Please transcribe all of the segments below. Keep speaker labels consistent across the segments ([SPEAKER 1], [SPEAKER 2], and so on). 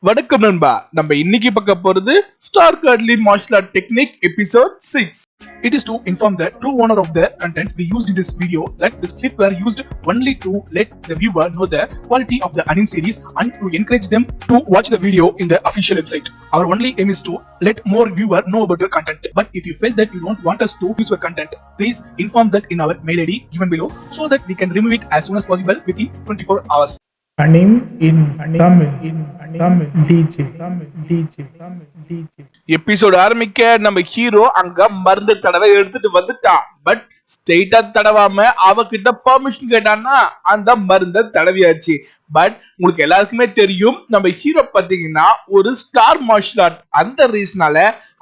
[SPEAKER 1] வணக்கம் நண்பா. நம்ம இன்னைக்கு பார்க்க போறது ஸ்டார் கார்ட்லி martial art technique episode 6. It is to inform the true owner of the content we used in this video that this clip were used only to let the viewer know the quality of the anime series and to encourage them to watch the video in the official website. Our only aim is to let more viewer know about your content. But if you feel that you don't want us to use your content, please inform that in our mail ID given below so that we can remove it as soon as possible within 24 hours.
[SPEAKER 2] Anime in Tamil DJ.
[SPEAKER 1] Episode ஆரம்பிக்க நம்ம hero அங்க மருந்து தடவை எடுத்துட்டு வந்துட்டான். But ஸ்ட்ரெயிட்டா தடவாம அவகிட்ட permission கேட்டான்னா அந்த மருந்த தடவியாச்சு. பட் உங்களுக்கு எல்லாருக்குமே தெரியும் நம்ம ஹீரோ பாத்தீங்கன்னா ஒரு ஸ்டார் மார்ஷல் ஆர்ட். அந்த ரீசனால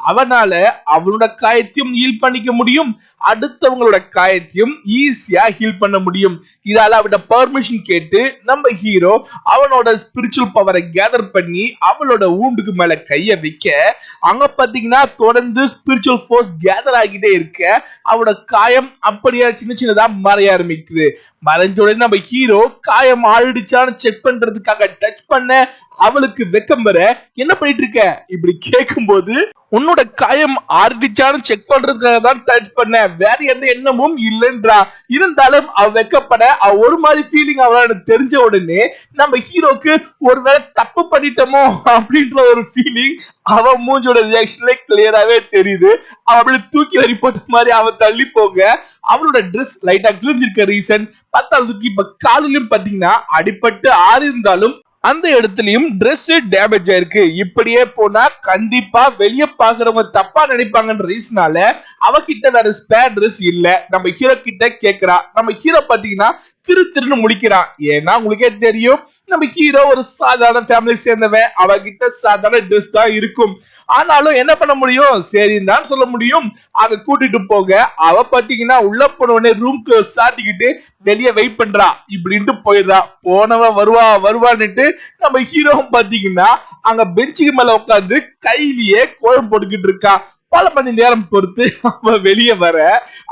[SPEAKER 1] அவனால அவனோட காயத்தையும் ஹீல் பண்ணிக்க முடியும், அடுத்தவங்களோட காயத்தையும் ஈஸியா ஹீல் பண்ண முடியும். இதால அவட பெர்மிஷன் கேட்டு நம்ம ஹீரோ அவனோட ஸ்பிரிச்சுவல் பவரை கேதர் பண்ணி அவளோட ஊண்டுக்கு மேல கைய வைக்க அங்க பாத்தீங்கன்னா தொடர்ந்து ஸ்பிரிச்சுவல் ஃபோர்ஸ் கேதர் ஆகிட்டே இருக்க அவனோட காயம் அப்படியே சின்ன சின்னதா மறைய ஆரம்பிக்குது. மறைஞ்ச உடனே நம்ம ஹீரோ காயம் ஆயிடுச்சான்னு செக் பண்றதுக்காக டச் பண்ண அவளுக்கு வெக்கம் வர என்ன பண்ணிட்டு இருக்க இப்படி கேட்கும் போது உன்னோட காயம் ஆறிடுச்சான்னு செக் பண்றதுக்காக தான் டச் பண்ண, வேற எந்த எண்ணமும் இல்லைன்றா. இருந்தாலும் அவ வெக்கப்பட அவ ஒரு மாதிரி ஃபீலிங் அவளான்னு தெரிஞ்ச உடனே நம்ம ஹீரோக்கு ஒருவேளை தப்பு பண்ணிட்டோமோ அப்படின்ற ஒரு ஃபீலிங் அவ மூஞ்சோட ரியாக்ஷன்ல கிளியராவே தெரியுது. அவ அப்படி தூக்கி எறி போட்ட மாதிரி அவ தள்ளி போக அவளோட ட்ரெஸ் லைட்டா கிழிஞ்சிருக்க ரீசன் பத்தாவதுக்கு இப்ப காலிலும் பாத்தீங்கன்னா அடிபட்டு ஆறி இருந்தாலும் அந்த இடத்துலயும் Dress டேமேஜ் ஆயிருக்கு. இப்படியே போனா கண்டிப்பா வெளியே பாக்குறவங்க தப்பா நினைப்பாங்கன்ற ரீசனால அவகிட்ட வேற ஸ்பேர் ட்ரெஸ் இல்ல. நம்ம ஹீரோ கிட்ட கேக்குறா. நம்ம ஹீரோ பாத்தீங்கன்னா திருன்னு முடிக்கிறான். ஏன்னா உங்களுக்கே தெரியும் நம்ம ஹீரோ ஒரு சாதாரண ஃபேமிலி சேர்ந்தவன், அவகிட்ட சாதாரண ட்ரெஸ் தான் இருக்கும். ஆனாலும் என்ன பண்ண முடியும், சரின்னு தான் சொல்ல முடியும். அங்க கூட்டிட்டு போக அவ பாத்தீங்கன்னா உள்ள போன உடனே ரூம்க்கு சாத்திக்கிட்டு வெளியே வெயிட் பண்றா. இப்படின்ட்டு போயிடுறா. போனவன் வருவான்னுட்டு நம்ம ஹீரோவும் பாத்தீங்கன்னா அங்க பெஞ்சுக்கு மேல உட்காந்து கையிலேயே கோலம் போட்டுக்கிட்டு இருக்கா. பல மணி நேரம் பொறுத்து அவ வெளியே வர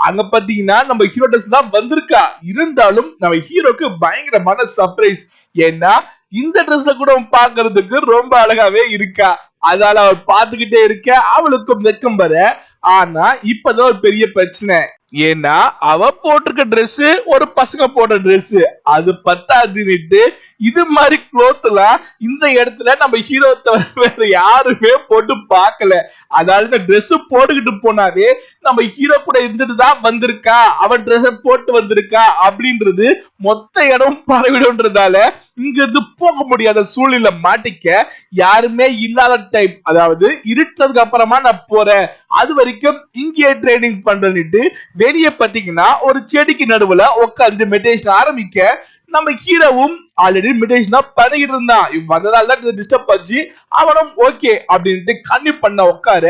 [SPEAKER 1] அங்க பாத்தீங்கன்னா நம்ம ஹீரோ ட்ரெஸ் தான் வந்திருக்கா. இருந்தாலும் நம்ம ஹீரோக்கு பயங்கரமான சர்ப்ரைஸ். ஏன்னா இந்த ட்ரெஸ்ல கூட பாக்குறதுக்கு ரொம்ப அழகாவே இருக்கா. அதால அவள் பார்த்துக்கிட்டே இருக்க அவளுக்கும் வெக்கம் வர. ஆனா இப்பதான் ஒரு பெரிய பிரச்சனை. ஏன்னா அவ போட்டிருக்க ட்ரெஸ் ஒரு பசங்க போட்ட ட்ரெஸ், அது பத்தாதுன்னுட்டு இது மாதிரி க்ளோத் எல்லாம் இந்த இடத்துல நம்ம ஹீரோ தவிர வேற யாருமே போட்டு பார்க்கல. அதாவது இந்த ட்ரெஸ் போட்டுக்கிட்டு போனாவே நம்ம ஹீரோ கூட இருந்துட்டு தான் வந்திருக்கா, அவன் ட்ரெஸ் போட்டு வந்திருக்கா அப்படின்றது மொத்த இடம் பரவிடும்ன்றதால இங்க இருந்து போக முடியாத சூழ்நிலை மாட்டிக்க யாருமே இல்லாத டைம், அதாவது இருட்டதுக்கு அப்புறமா நான் போறேன், அது வரைக்கும் இங்கே ட்ரைனிங் பண்றேன்னுட்டு வெளியே பாத்தீங்கன்னா ஒரு செடிக்கு நடுவுல உட்காந்து மெடிடேஷன் ஆரம்பிக்க நம்ம ஹீரோவும் ஆல்ரெடி மெடிடேஷனா பண்ணிக்கிட்டு இருந்தான். வந்ததால தான் டிஸ்டர்ப் ஆச்சு. அவனும் ஓகே அப்படின்ட்டு கண்ணி பண்ண உட்கார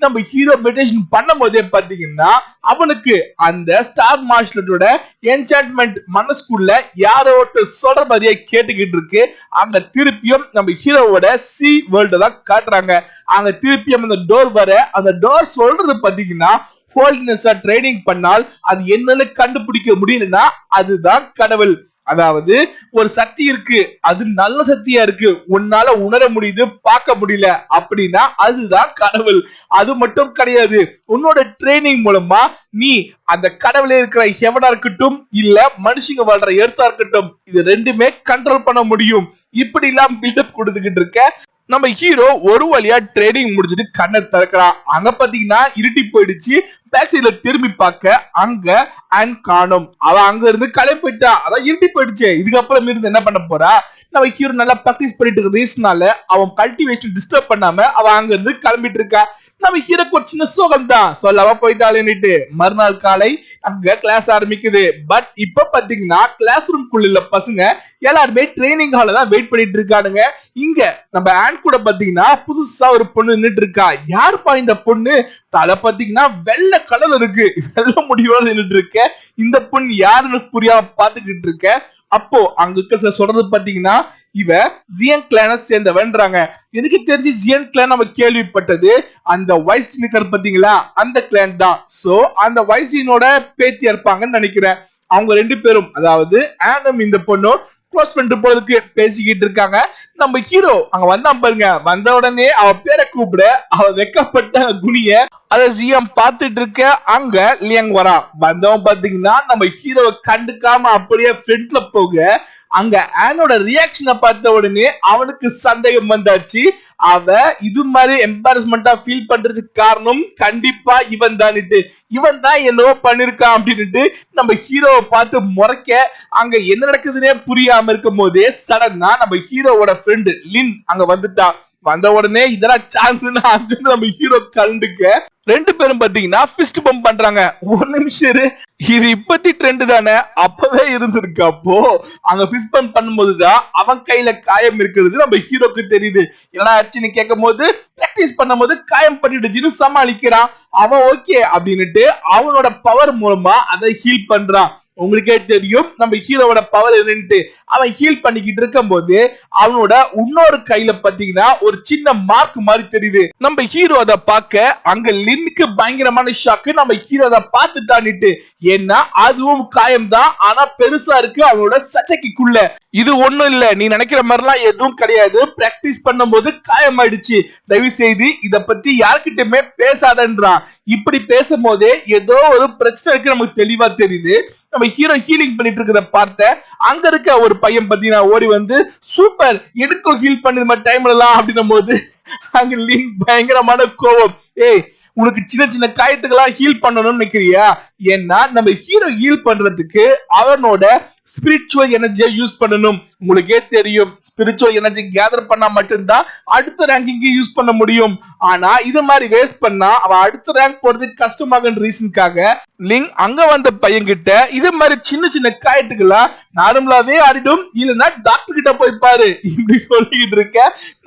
[SPEAKER 1] நம்ம ஹீரோ மெடிடேஷன் பண்ணும் போதே பாத்தீங்கன்னா அவனுக்கு அந்த ஸ்டார் மார்ஷலோட என்சான்ட்மெண்ட் மனசுக்குள்ள யாரோ சொல்ற மாதிரியே கேட்டுக்கிட்டு இருக்கு. அங்க திருப்பியும் நம்ம ஹீரோவோட சி வேர்ல்ட தான் காட்டுறாங்க. அங்க திருப்பியும் அந்த டோர் வர அந்த டோர் சொல்றது பாத்தீங்கன்னா ஹோல்ட்னஸா ட்ரைனிங் பண்ணால் அது என்னன்னு கண்டுபிடிக்க முடியலன்னா அதுதான் கடவுள். அதாவது ஒரு சக்தி இருக்கு, அது நல்ல சக்தியா இருக்கு, உன்னால உணர முடியுது பார்க்க முடியல அப்படின்னா அதுதான் கடவுள். அது மட்டும் கிடையாது, உன்னோட ட்ரைனிங் மூலமா நீ அந்த கடவுளே இருக்கிற ஹெவனா இருக்கட்டும் இல்ல மனுஷங்க வாழ்ற எர்த்தா இருக்கட்டும் இது ரெண்டுமே கண்ட்ரோல் பண்ண முடியும். இப்படி எல்லாம் பில்டப் கொடுத்துக்கிட்டு இருக்க நம்ம ஹீரோ ஒரு வழியா ட்ரைனிங் முடிச்சுட்டு கண்ணை திறக்கிறான். அங்க பாத்தீங்கன்னா இருட்டி போயிடுச்சு. பேக் சைட்ல திரும்பி பார்க்க அங்க அண்ட் காணும். அவ அங்க இருந்து கிளம்பி போயிட்டா. அதான் இருட்டி போயிடுச்சு. இதுக்கப்புறம் இருந்து என்ன பண்ண போறா, நம்ம ஹீரோ நல்லா பிராக்டிஸ் பண்ணிட்டு இருக்க ரீசனால அவன் கல்டிவேஷன் டிஸ்டர்ப் பண்ணாம அவ அங்க இருந்து கிளம்பிட்டு இருக்கா. நம்ம ஹீரோக்கு ஒரு சின்ன சோகம் தான், சொல்லாம போயிட்டாளேன்னுட்டு. மறுநாள் காலை அங்க கிளாஸ் ஆரம்பிக்குது. பட் இப்ப பாத்தீங்கன்னா கிளாஸ் ரூம்குள்ள பசங்க எல்லாருமே ட்ரைனிங் ஹால தான் வெயிட் பண்ணிட்டு இருக்கானுங்க. இங்க நம்ம ஆண்ட் கூட பாத்தீங்கன்னா புதுசா ஒரு பொண்ணு நின்னுட்டு இருக்கா. யாருப்பா இந்த பொண்ணு, தலை பாத்தீங்கன்னா வெள்ளை கலர் இருக்கு, வெள்ள முடிவோட நின்னுட்டு இருக்க. இந்த பொண்ணு யாருன்னு புரியாம பாத்துக்கிட்டு இருக்க. அப்போ அங்க சொல்றது பாத்தீங்கன்னா இவ ஜியன் கிளானை சேர்ந்தவன்றாங்க. எனக்கு தெரிஞ்சு ஜியன் கிளான் நம்ம கேள்விப்பட்டது அந்த வைஸ் நிக்கர் பாத்தீங்களா, அந்த கிளான் தான். சோ அந்த வைசினோட பேத்தியா இருப்பாங்கன்னு நினைக்கிறேன். அவங்க ரெண்டு பேரும், அதாவது ஆடம் இந்த பொண்ணும் க்ளோஸ் பண்ணிட்டு போறதுக்கு பேசிக்கிட்டு இருக்காங்க. நம்ம ஹீரோ அங்க வந்தான் பாருங்க. வந்த உடனே அவ பேரை கூப்பிட அவ வெக்கப்பட்ட குனிய அத ஜிஎம் பாத்துட்டு இருக்க. அங்க லியங் வரா. வந்தவன் பாத்தீங்கன்னா நம்ம ஹீரோவை கண்டுக்காம அப்படியே ஃப்ரண்ட்ல போக அங்க ஆனோட ரியாக்ஷனை பார்த்த உடனே அவனுக்கு சந்தேகம் வந்தாச்சு. அவ இது மாதிரி எம்பாரஸ்மெண்டா ஃபீல் பண்றதுக்கு காரணம் கண்டிப்பா இவன் தான் என்னவோ பண்ணிருக்கான் அப்படின்ட்டு நம்ம ஹீரோவை பார்த்து முறைக்க அங்க என்ன நடக்குதுன்னே புரியாம இருக்கும் போதே சடனா நம்ம ஹீரோவோட ஃப்ரெண்டு லின் அங்க வந்துட்டான். வந்த உடனே இதெல்லாம் சான்ஸ் நம்ம ஹீரோ கண்டுக்க ரெண்டு பேரும் பாத்தீங்கன்னா ஃபிஸ்ட் பம்ப் பண்றாங்க. ஒரு நிமிஷம் இது இப்பத்தி ட்ரெண்ட் தானே, அப்பவே இருந்திருக்கு. அப்போ அங்க ஃபிஸ்ட் பம்ப் பண்ணும்போதுதான் அவன் கையில காயம் இருக்கிறது நம்ம ஹீரோக்கு தெரியுது. என்னடா ஆச்சுன்னு கேட்கும் போது பிராக்டிஸ் பண்ணும் போது காயம் பண்ணிடுச்சுன்னு சமாளிக்கிறான். அவன் ஓகே அப்படின்னுட்டு அவனோட பவர் மூலமா அதை ஹீல் பண்றான். உங்களுக்கே தெரியும் நம்ம ஹீரோவோட பவர் என்னன்ட்டு. அவன் ஹீல் பண்ணிக்கிட்டு இருக்கும் போது அவனோட இன்னொரு கையில பாத்தீங்கன்னா ஒரு சின்ன மார்க் மாதிரி தெரியுது. நம்ம ஹீரோ அதை பார்க்க அங்க லின்னுக்கு பயங்கரமான ஷாக்கு. நம்ம ஹீரோ அதை பார்த்துட்டான்னுட்டு. ஏன்னா அதுவும் காயம் தான், ஆனா பெருசா இருக்கு அவனோட சட்டைக்குள்ள. இது ஒண்ணும் இல்ல, நீ நினைக்கிற மாதிரிலாம் எதுவும் கிடையாது, பிராக்டிஸ் பண்ணும் போது காயம் ஆயிடுச்சு, தயவு செய்து இத பத்தி யார்கிட்டயுமே பேசாதன்றான். இப்படி பேசும் போதே ஏதோ ஒரு பிரச்சனை இருக்கு நமக்கு தெளிவா தெரியுது. நம்ம ஹீரோ ஹீலிங் பண்ணிட்டு இருக்கிறத பார்த்த அங்க இருக்க ஒரு பையன் பத்தி ஓடி வந்து சூப்பர் எனக்கும் ஹீல் பண்ணது டைம்ல எல்லாம் அப்படின்னும் போது அங்க லின் பயங்கரமான கோபம். ஏய் உனக்கு சின்ன சின்ன காயத்துக்கெல்லாம் ஹீல் பண்ணணும்னு நினைக்கிறியா? ஏன்னா நம்ம ஹீரோ ஹீல் பண்றதுக்கு அவனோட ஸ்பிரிச்சுவல் எனர்ஜியை யூஸ் பண்ணணும். உங்களுக்கே தெரியும் ஸ்பிரிச்சுவல் எனர்ஜி கேதர் பண்ணா மட்டும்தான் அடுத்த ரேங்கிங் யூஸ் பண்ண முடியும். ஆனா இது மாதிரி வேஸ்ட் பண்ணா அவன் அடுத்த ரேங்க் போறதுக்கு கஷ்டமாகன்ற ரீசனுக்காக லிங் அங்க வந்த பையன் கிட்ட இது மாதிரி சின்ன சின்ன காயத்துக்கெல்லாம் நார்மலாவே ஆடிடும், இல்லைன்னா டாக்டர் கிட்ட போய் பாரு இப்படி சொல்லிக்கிட்டு இருக்க.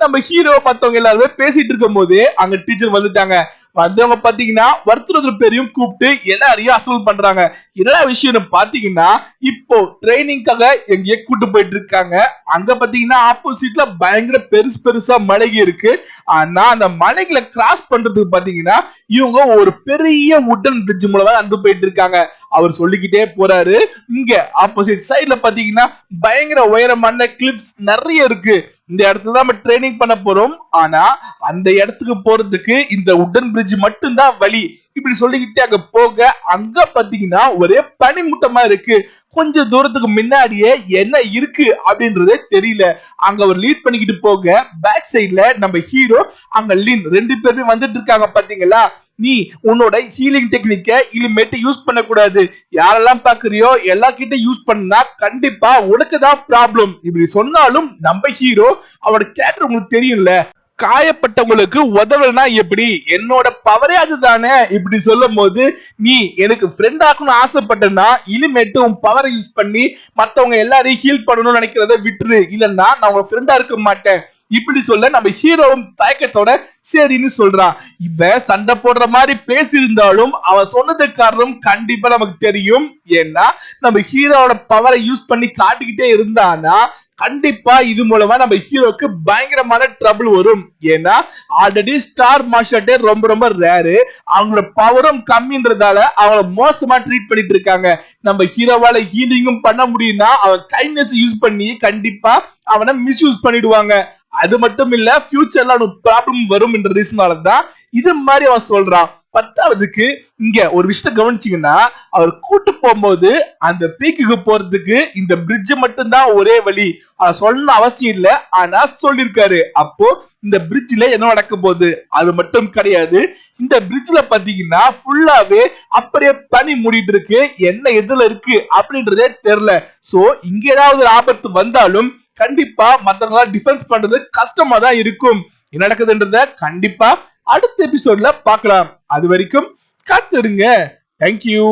[SPEAKER 1] நம்ம ஹீரோ மத்தவங்க எல்லாருமே பேசிட்டு இருக்கும் போதே அங்க டீச்சர் வந்துட்டாங்க. வந்தவங்க பாத்தீங்கன்னா ஒருத்தர் பேரையும் கூப்பிட்டு எல்லாரையும் அசல் பண்றாங்க. என்ன விஷயம்னு பாத்தீங்கன்னா இப்போ ட்ரைனிங்காக எங்கேயே கூட்டு போயிட்டு இருக்காங்க. அங்க பாத்தீங்கன்னா ஆப்போசிட்ல பயங்கர பெருசா மலைகி இருக்கு. ஆனா அந்த மலைகளை கிராஸ் பண்றதுக்கு பாத்தீங்கன்னா இவங்க ஒரு பெரிய வுடன் பிரிட்ஜ் மூலமா நடந்து போயிட்டு இருக்காங்க. அவர் சொல்லிக்கிட்டே போறாரு. இங்க ஆப்போசிட் சைட்ல பாத்தீங்கன்னா பயங்கர உயரமான கிளிப்ஸ் நிறைய இருக்கு. இந்த இடத்துல நம்ம ட்ரைனிங் பண்ண போறோம். ஆனா அந்த இடத்துக்கு போறதுக்கு இந்த வுடன் பிரிட்ஜ் மட்டும்தான் வழி. இப்படி சொல்லிக்கிட்டே அங்க போக அங்க பாத்தீங்கன்னா ஒரே பனிமூட்டமா இருக்கு. கொஞ்ச தூரத்துக்கு முன்னாடியே என்ன இருக்கு அப்படின்றதே தெரியல. அங்க அவர் லீட் பண்ணிக்கிட்டு போக பேக் சைட்ல நம்ம ஹீரோ அங்க லின் ரெண்டு பேருமே வந்துட்டு இருக்காங்க. பாத்தீங்களா, நீ உன்னோட ஹீலிங் டெக்னிக்க இனிமேட்டு யூஸ் பண்ண கூடாது, யாரெல்லாம் பாக்குறியோ எல்லார்கிட்ட யூஸ் பண்ணா கண்டிப்பா உனக்குதான் ப்ராப்ளம் இப்படி சொன்னாலும் நம்ம ஹீரோ அவரோட கேரக்டர் உங்களுக்கு தெரியும்ல, காயப்பட்டவங்களுக்கு உதவலனா எப்படி, என்னோட பவரே அதுதானே இப்படி சொல்லும் போது நீ எனக்கு ஃப்ரெண்ட் ஆகணும்னு ஆசைப்பட்டனா இனிமேட்டு உன் பவரை யூஸ் பண்ணி மத்தவங்க எல்லாரையும் ஹீல் பண்ணணும்னு நினைக்கிறத விட்டுரு, இல்லன்னா நான் உங்க ஃப்ரெண்டா இருக்க மாட்டேன் இப்படி சொல்ல நம்ம ஹீரோவும் தயக்கத்தோட சரின்னு சொல்றான். இப்ப சண்டை போடுற மாதிரி பேசியிருந்தாலும் அவன் சொன்னதுக்கு காரணம் கண்டிப்பா நமக்கு தெரியும். ஏன்னா நம்ம ஹீரோவோட பவரை யூஸ் பண்ணி காட்டிக்கிட்டே இருந்தானா கண்டிப்பா இது மூலமா நம்ம ஹீரோக்கு பயங்கரமான ட்ரபிள் வரும். ஏன்னா ஆல்ரெடி ஸ்டார் மார்ஷல்டே ரொம்ப ரேரு, அவங்களோட பவரும் கம்மின்றதால அவங்கள மோசமா ட்ரீட் பண்ணிட்டு இருக்காங்க. நம்ம ஹீரோவால ஹீலிங்கும் பண்ண முடியும்னா அவன் கைண்ட்னஸ் யூஸ் பண்ணி கண்டிப்பா அவனை மிஸ்யூஸ் பண்ணிடுவாங்க. அது மட்டும் இல்ல ஃபியூச்சர்ல அவனுக்கு ப்ராப்ளம் வரும் என்ற ரீசனாலதான் இது மாதிரி அவன் சொல்றான். பத்தாவதுக்கு இங்க ஒரு விஷயத்தை கவனிச்சீங்கன்னா அவர் கூட்டு போகும்போது அந்த பீக்குக்கு போறதுக்கு இந்த பிரிட்ஜ் மட்டும்தான் ஒரே வழி, சொல்ல அவசியம் இல்ல, ஆனா சொல்லிருக்காரு. அப்போ இந்த பிரிட்ஜ்ல என்ன நடக்க போகுது அது மட்டும் கிடையாது, இந்த பிரிட்ஜ்ல பாத்தீங்கன்னா ஃபுல்லாவே அப்படியே பனி மூடிட்டு இருக்கு, என்ன எதுல இருக்கு அப்படின்றதே தெரியல. சோ இங்க ஏதாவது ஆபத்து வந்தாலும் கண்டிப்பா மத்தவங்கள டிஃபென்ஸ் பண்றது கஷ்டமா தான் இருக்கும். என்ன நடக்குதுன்றத கண்டிப்பா அடுத்த எபிசோட்ல பார்க்கலாம். அது வரைக்கும் காத்திருங்க. தேங்க்யூ.